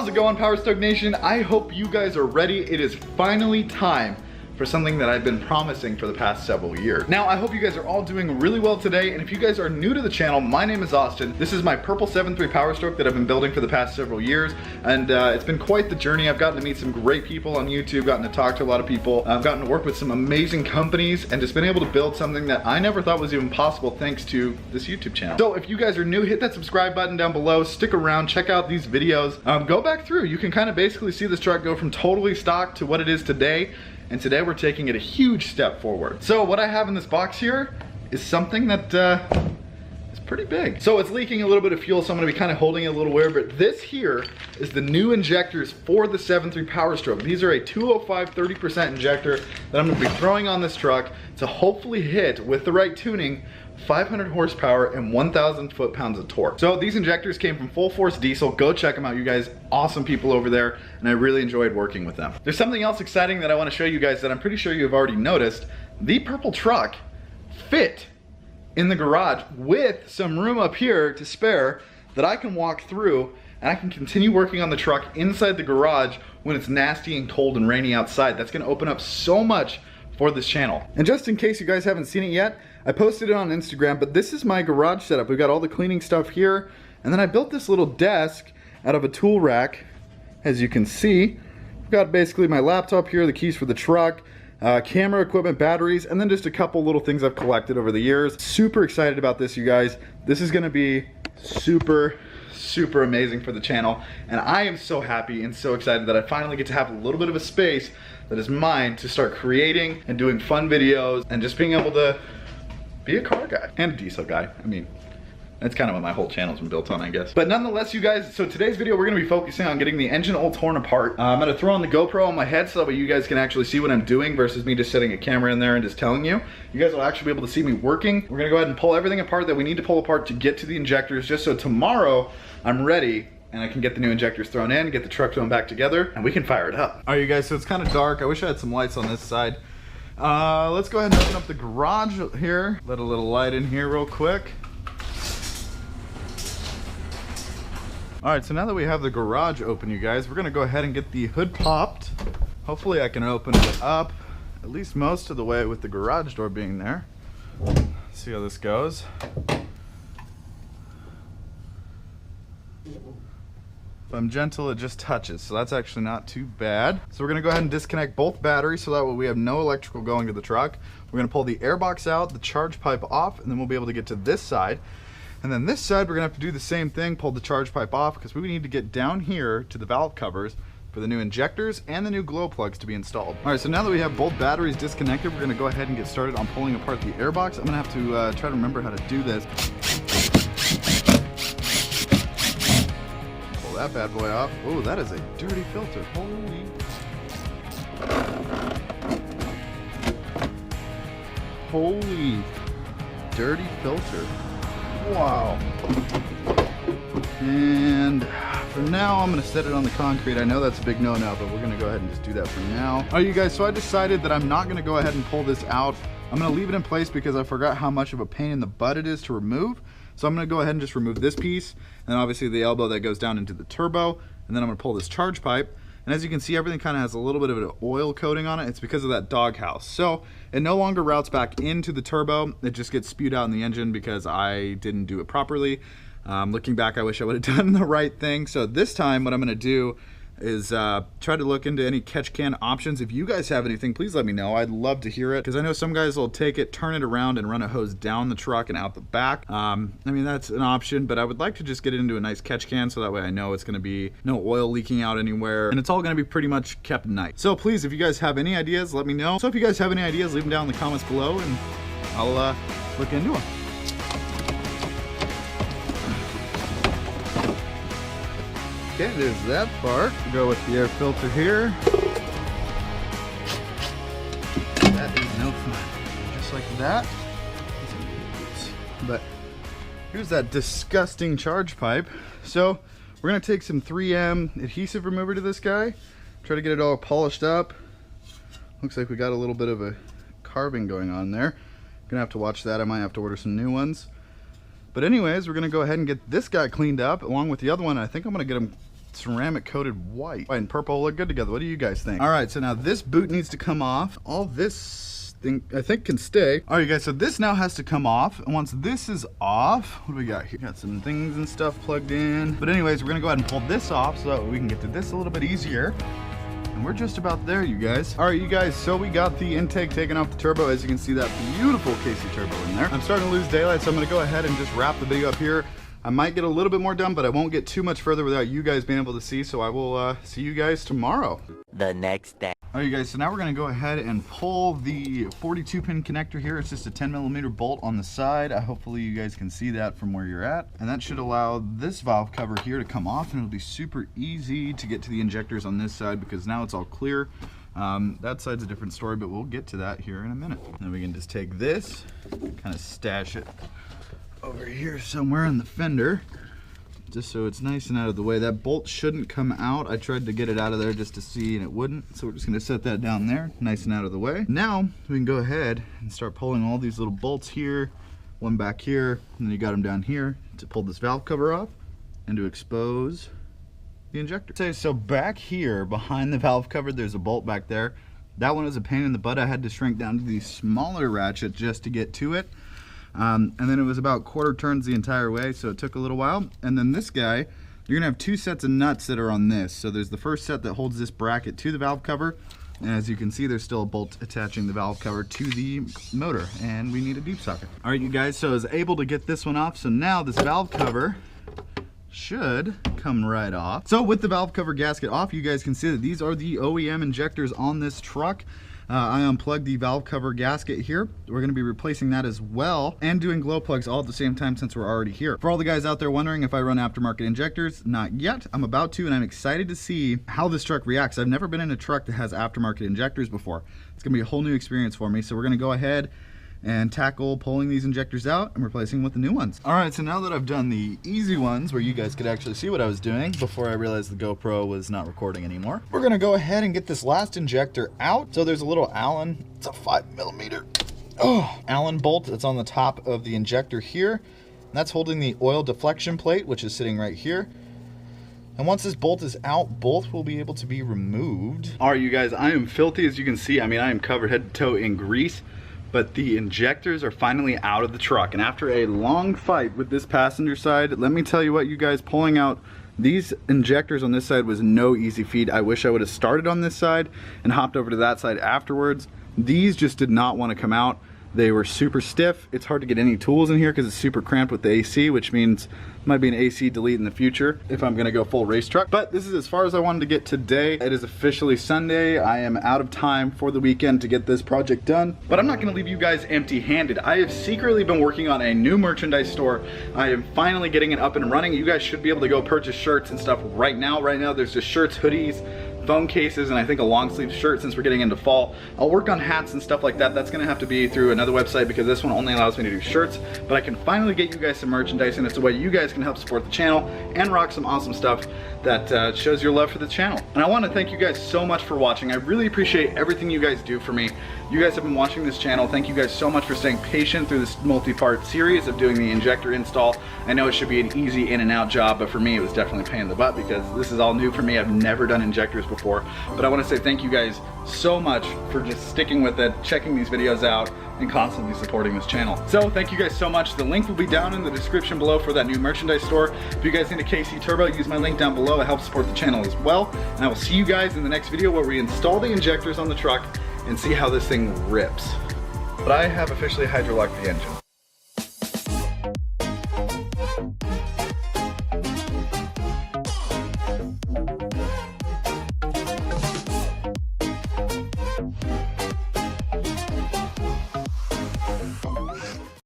How's it going, Power Stoke Nation? I hope you guys are ready. It is finally time for something that I've been promising for the past several years. Now, I hope you guys are all doing really well today, and if you guys are new to the channel, my name is Austin. This is my purple 7.3 Power Stroke that I've been building for the past several years, and it's been quite the journey. I've gotten to meet some great people on YouTube, gotten to talk to a lot of people, I've gotten to work with some amazing companies, and just been able to build something that I never thought was even possible thanks to this YouTube channel. So if you guys are new, hit that subscribe button down below, stick around, check out these videos, go back through. You can kind of basically see this truck go from totally stock to what it is today. And today we're taking it a huge step forward. So what I have in this box here is something that is pretty big. So it's leaking a little bit of fuel, so I'm gonna be kind of holding it a little weird, but this here is the new injectors for the 7.3 Power Stroke. These are a 205 30% injector that I'm gonna be throwing on this truck to hopefully hit, with the right tuning, 500 horsepower and 1,000 foot-pounds of torque. So these injectors came from Full Force Diesel. Go check them out, you guys. Awesome people over there, and I really enjoyed working with them. There's something else exciting that I want to show you guys that I'm pretty sure you've already noticed. The purple truck fit in the garage with some room up here to spare that I can walk through, and I can continue working on the truck inside the garage when it's nasty and cold and rainy outside. That's going to open up so much for this channel. And just in case you guys haven't seen it yet, I posted it on Instagram, but this is my garage setup. We've got all the cleaning stuff here, and then I built this little desk out of a tool rack. As you can see, I've got basically my laptop here, the keys for the truck, camera equipment, batteries, and then just a couple little things I've collected over the years. Super excited about this, you guys. This is gonna be super amazing for the channel, and I am so happy and so excited that I finally get to have a little bit of a space that is mine to start creating and doing fun videos and just being able to be a car guy and a diesel guy. I mean, that's kind of what my whole channel's been built on, I guess. But nonetheless, you guys, so today's video, we're gonna be focusing on getting the engine all torn apart. I'm gonna throw on the GoPro on my head so that way you guys can actually see what I'm doing versus me just setting a camera in there and just telling you. You guys will actually be able to see me working. We're gonna go ahead and pull everything apart that we need to pull apart to get to the injectors, just so tomorrow I'm ready and I can get the new injectors thrown in, get the truck thrown back together, and we can fire it up. All right, you guys, so it's kind of dark. I wish I had some lights on this side. Let's go ahead and open up the garage here. Let a little light in here real quick. All right, so now that we have the garage open, you guys, we're gonna go ahead and get the hood popped. Hopefully I can open it up at least most of the way with the garage door being there. Let's see how this goes. If I'm gentle, it just touches, so that's actually not too bad. So we're gonna go ahead and disconnect both batteries so that way we have no electrical going to the truck. We're gonna pull the airbox out, the charge pipe off, and then we'll be able to get to this side. And then this side, we're gonna have to do the same thing, pull the charge pipe off, because we need to get down here to the valve covers for the new injectors and the new glow plugs to be installed. All right, so now that we have both batteries disconnected, we're gonna go ahead and get started on pulling apart the airbox. I'm gonna have to try to remember how to do this. That bad boy off. Oh, that is a dirty filter. Holy dirty filter. Wow. And for now, I'm gonna set it on the concrete. I know that's a big no-no, but we're gonna go ahead and just do that for now. All right, you guys, so I decided that I'm not gonna go ahead and pull this out. I'm gonna leave it in place because I forgot how much of a pain in the butt it is to remove. So I'm gonna go ahead and just remove this piece, and obviously the elbow that goes down into the turbo, and then I'm gonna pull this charge pipe. And as you can see, everything kind of has a little bit of an oil coating on it. It's because of that doghouse. So it no longer routes back into the turbo. It just gets spewed out in the engine because I didn't do it properly. Looking back, I wish I would have done the right thing. So this time what I'm gonna do is try to look into any catch can options. If you guys have anything, please let me know. I'd love to hear it, because I know some guys will take it, turn it around, and run a hose down the truck and out the back. I mean, that's an option, but I would like to just get it into a nice catch can so that way I know it's gonna be no oil leaking out anywhere, and it's all gonna be pretty much kept nice. So please, if you guys have any ideas, let me know. So if you guys have any ideas, leave them down in the comments below, and I'll look into them. Okay, there's that part. We'll go with the air filter here. That is no fun. Just like that. But here's that disgusting charge pipe. So we're gonna take some 3M adhesive remover to this guy. Try to get it all polished up. Looks like we got a little bit of a carving going on there. Gonna have to watch that. I might have to order some new ones. But anyways, we're gonna go ahead and get this guy cleaned up along with the other one. I think I'm gonna get him ceramic coated white and purple look good together. What do you guys think? All right, so now this boot needs to come off. All this thing I think can stay. All right, guys, so this now has to come off. And once this is off, what do we got here? Got some things and stuff plugged in. But anyways, we're gonna go ahead and pull this off so that we can get to this a little bit easier. And we're just about there, you guys. All right, you guys, so we got the intake taken off the turbo. As you can see, that beautiful KC turbo in there. I'm starting to lose daylight, so I'm gonna go ahead and just wrap the video up here. I might get a little bit more done, but I won't get too much further without you guys being able to see, so I will see you guys tomorrow. The next day. All right, you guys, so now we're gonna go ahead and pull the 42 pin connector here. It's just a 10mm bolt on the side. Hopefully you guys can see that from where you're at. And that should allow this valve cover here to come off, and it'll be super easy to get to the injectors on this side because now it's all clear. That side's a different story, but we'll get to that here in a minute. Then we can just take this, kind of stash it over here somewhere in the fender, just so it's nice and out of the way. That bolt shouldn't come out. I tried to get it out of there just to see, and it wouldn't. So we're just gonna set that down there, nice and out of the way. Now we can go ahead and start pulling all these little bolts here, one back here, and then you got them down here to pull this valve cover off and to expose the injector. So back here behind the valve cover, there's a bolt back there. That one was a pain in the butt. I had to shrink down to the smaller ratchet just to get to it. And then it was about quarter turns the entire way, so it took a little while. And then this guy, you're gonna have two sets of nuts that are on this. So there's the first set that holds this bracket to the valve cover, and as you can see, there's still a bolt attaching the valve cover to the motor, and we need a deep socket. All right, you guys, so I was able to get this one off, so now this valve cover should come right off. So with the valve cover gasket off, you guys can see that these are the OEM injectors on this truck. I unplugged the valve cover gasket here. We're gonna be replacing that as well and doing glow plugs all at the same time since we're already here. For all the guys out there wondering if I run aftermarket injectors, not yet. I'm about to, and I'm excited to see how this truck reacts. I've never been in a truck that has aftermarket injectors before. It's gonna be a whole new experience for me. So we're gonna go ahead and tackle pulling these injectors out and replacing with the new ones. All right, so now that I've done the easy ones where you guys could actually see what I was doing before I realized the GoPro was not recording anymore, we're gonna go ahead and get this last injector out. So there's a little Allen, it's a 5mm Allen bolt that's on the top of the injector here. And that's holding the oil deflection plate, which is sitting right here. And once this bolt is out, both will be able to be removed. All right, you guys, I am filthy, as you can see. I mean, I am covered head to toe in grease. But the injectors are finally out of the truck. And after a long fight with this passenger side, let me tell you what, you guys, pulling out these injectors on this side was no easy feat. I wish I would have started on this side and hopped over to that side afterwards. These just did not want to come out. They were super stiff. It's hard to get any tools in here because it's super cramped with the AC, which means it might be an AC delete in the future if I'm gonna go full race truck. But this is as far as I wanted to get today. It is officially Sunday. I am out of time for the weekend to get this project done. But I'm not gonna leave you guys empty-handed. I have secretly been working on a new merchandise store. I am finally getting it up and running. You guys should be able to go purchase shirts and stuff right now. Right now there's just shirts, hoodies, phone cases, and I think a long sleeve shirt since we're getting into fall. I'll work on hats and stuff like that. That's gonna have to be through another website because this one only allows me to do shirts, but I can finally get you guys some merchandise, and it's a way you guys can help support the channel and rock some awesome stuff that shows your love for the channel. And I wanna thank you guys so much for watching. I really appreciate everything you guys do for me. You guys have been watching this channel. Thank you guys so much for staying patient through this multi-part series of doing the injector install. I know it should be an easy in and out job, but for me it was definitely a pain in the butt because this is all new for me. I've never done injectors before, but I want to say thank you guys so much for just sticking with it, checking these videos out, and constantly supporting this channel. So thank you guys so much. The link will be down in the description below for that new merchandise store. If you guys need a KC Turbo, use my link down below. It helps support the channel as well. And I will see you guys in the next video where we install the injectors on the truck and see how this thing rips. But I have officially Hydra locked the engine.